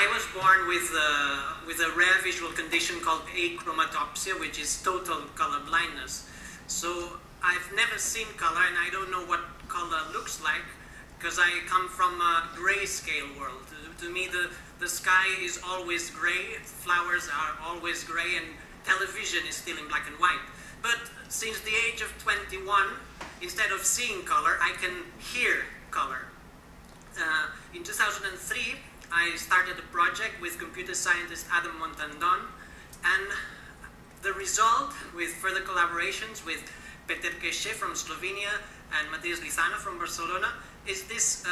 I was born with a rare visual condition called achromatopsia, which is total color blindness. So I've never seen color, and I don't know what color looks like, because I come from a grayscale world. To me, the sky is always gray, flowers are always gray, and television is still in black and white. But since the age of 21, instead of seeing color, I can hear color. In 2003, I started a project with computer scientist Adam Montandon, and the result, with further collaborations with Peter Queixe from Slovenia and Matías Lizana from Barcelona, is this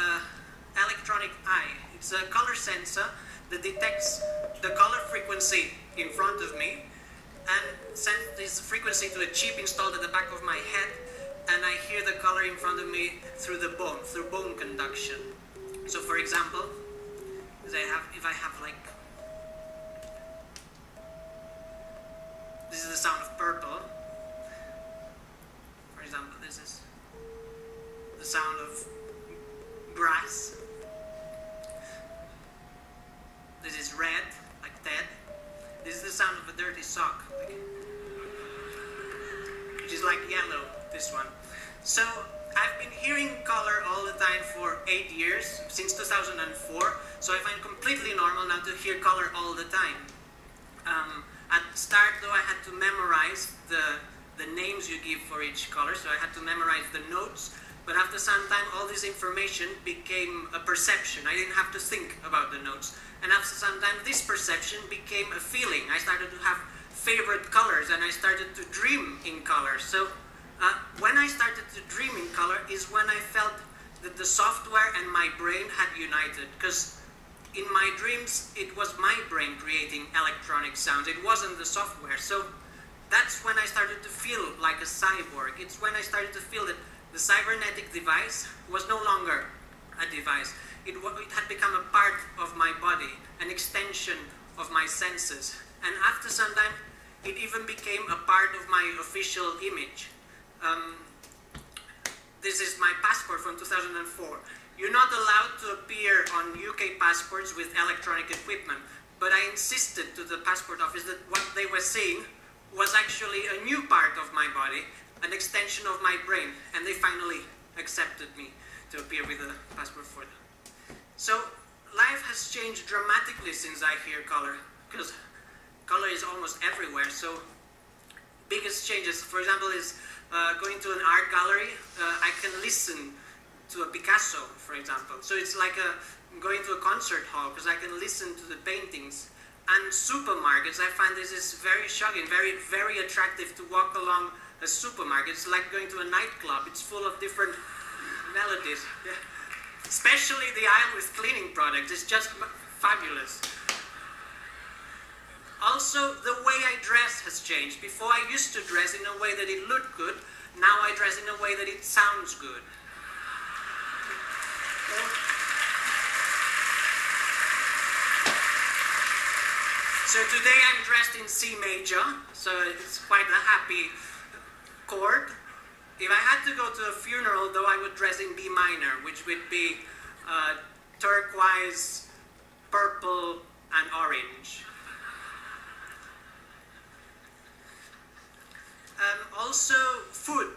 electronic eye. It's a color sensor that detects the color frequency in front of me and sends this frequency to a chip installed at the back of my head, and I hear the color in front of me through the bone, through bone conduction. So for example, if I have like, this is the sound of purple. For example, this is the sound of grass. This is red, like dead. This is the sound of a dirty sock, which is like yellow, this one. So I've been hearing color all the time for 8 years, since 2004, so I find completely normal now to hear color all the time. At the start, though, I had to memorize the names you give for each color, so I had to memorize the notes, but after some time, all this information became a perception. I didn't have to think about the notes. And after some time, this perception became a feeling. I started to have favorite colors, and I started to dream in color. So when I started to dream in color is when I felt that the software and my brain had united. Because in my dreams, it was my brain creating electronic sounds. It wasn't the software. So that's when I started to feel like a cyborg. It's when I started to feel that the cybernetic device was no longer a device. It had become a part of my body, an extension of my senses. And after some time, it even became a part of my official image. This is my passport from 2004. You're not allowed to appear on UK passports with electronic equipment, but I insisted to the passport office that what they were seeing was actually a new part of my body, an extension of my brain, and they finally accepted me to appear with a passport for them. So life has changed dramatically since I hear color, because color is almost everywhere. So biggest changes, for example, is going to an art gallery. I can listen to a Picasso, for example. So it's like going to a concert hall, because I can listen to the paintings. And supermarkets, I find this is very shocking, very, very attractive to walk along a supermarket. It's like going to a nightclub. It's full of different melodies. Yeah. Especially the aisle with cleaning products. It's just fabulous. Also, the way I dress has changed. Before, I used to dress in a way that it looked good. Now I dress in a way that it sounds good. So today I'm dressed in C major, so it's quite a happy chord. If I had to go to a funeral, though, I would dress in B minor, which would be turquoise, purple, and orange. Also, food.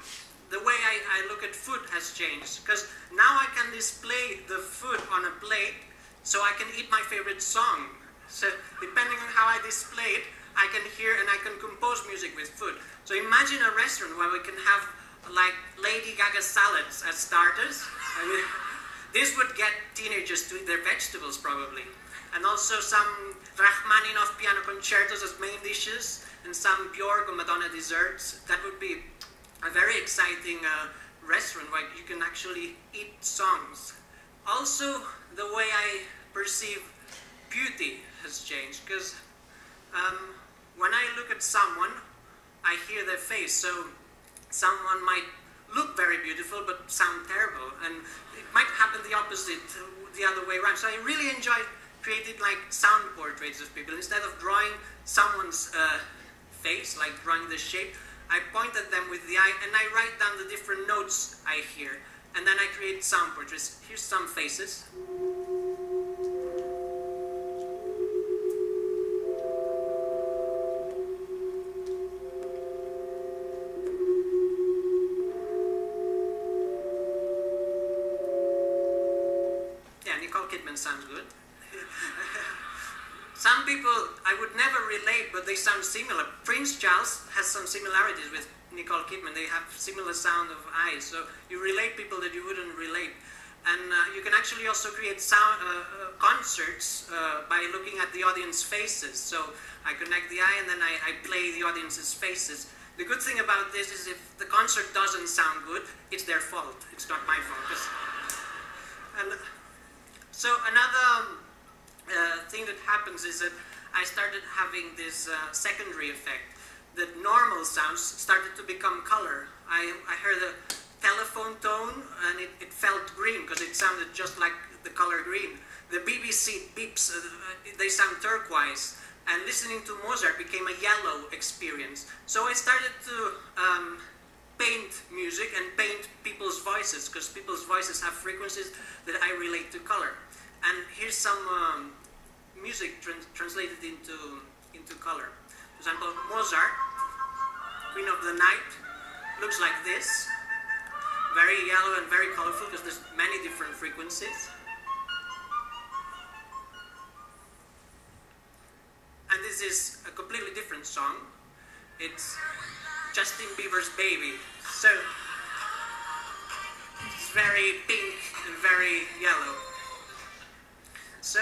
The way I look at food has changed, because now I can display the food on a plate, so I can eat my favorite song. So depending on how I display it, I can hear and I can compose music with food. So imagine a restaurant where we can have like Lady Gaga salads as starters. I mean, this would get teenagers to eat their vegetables probably. And also some Rachmaninoff piano concertos as main dishes, and some Björk or Madonna desserts. That would be a very exciting restaurant where you can actually eat songs. Also, the way I perceive beauty has changed, because when I look at someone, I hear their face. So someone might look very beautiful but sound terrible, and it might happen the opposite, the other way around. So I really enjoy creating like sound portraits of people. Instead of drawing someone's face, like drawing the shape, I point at them with the eye and I write down the different notes I hear, and then I create sound portraits. Here's some faces. Kidman sounds good. Some people I would never relate, but they sound similar. Prince Charles has some similarities with Nicole Kidman. They have similar sound of eyes, so you relate people that you wouldn't relate. And you can actually also create sound concerts by looking at the audience faces. So I connect the eye and then I play the audience's faces. The good thing about this is if the concert doesn't sound good, it's their fault. It's not my fault. And so another thing that happens is that I started having this secondary effect, that normal sounds started to become color. I heard a telephone tone and it felt green because it sounded just like the color green. The BBC beeps, they sound turquoise, and listening to Mozart became a yellow experience. So I started to paint music and paint people's voices, because people's voices have frequencies that I relate to color. And here's some music translated into color. For example, Mozart, Queen of the Night, looks like this. Very yellow and very colorful because there's many different frequencies. And this is a completely different song. It's Justin Bieber's Baby. So it's very pink and very yellow. So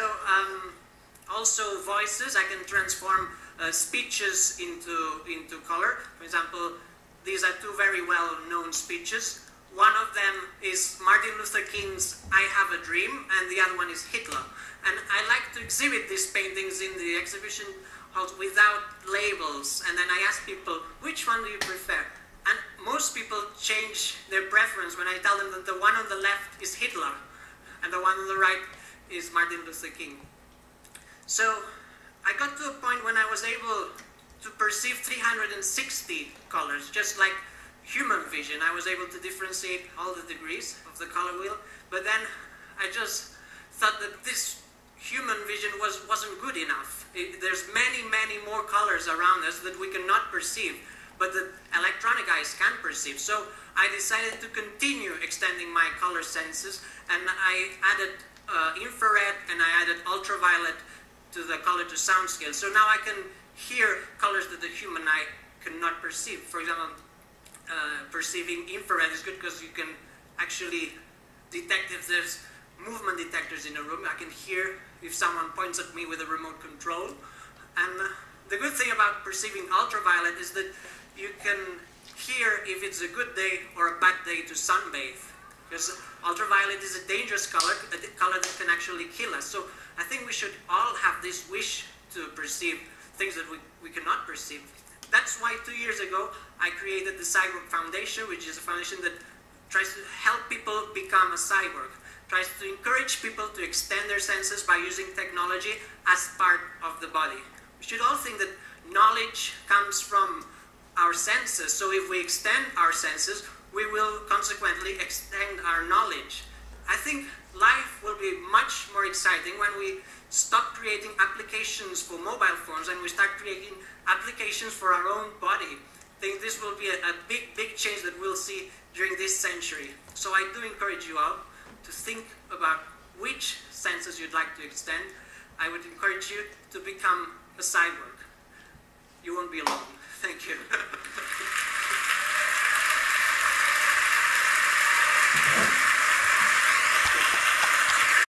also voices, I can transform speeches into color. For example, these are two very well-known speeches. One of them is Martin Luther King's I Have a Dream, and the other one is Hitler. And I like to exhibit these paintings in the exhibition halls without labels, and then I ask people, which one do you prefer? And most people change their preference when I tell them that the one on the left is Hitler, and the one on the right is Martin Luther King. So I got to a point when I was able to perceive 360 colors, just like human vision. I was able to differentiate all the degrees of the color wheel, but then I just thought that this human vision wasn't good enough. There's many, many more colors around us that we cannot perceive, but the electronic eyes can perceive. So I decided to continue extending my color senses, and I added infrared and I added ultraviolet to the color to sound scale. So now I can hear colors that the human eye cannot perceive. For example, perceiving infrared is good because you can actually detect if there's movement detectors in a room. I can hear if someone points at me with a remote control. And the good thing about perceiving ultraviolet is that you can hear if it's a good day or a bad day to sunbathe. Because ultraviolet is a dangerous color, a color that can actually kill us. So I think we should all have this wish to perceive things that we cannot perceive. That's why 2 years ago I created the Cyborg Foundation, which is a foundation that tries to help people become a cyborg, tries to encourage people to extend their senses by using technology as part of the body. We should all think that knowledge comes from our senses, so if we extend our senses, we will consequently extend our knowledge. I think life will be much more exciting when we stop creating applications for mobile phones and we start creating applications for our own body. I think this will be a big, big change that we'll see during this century. So I do encourage you all to think about which senses you'd like to extend. I would encourage you to become a cyborg. You won't be alone. Thank you.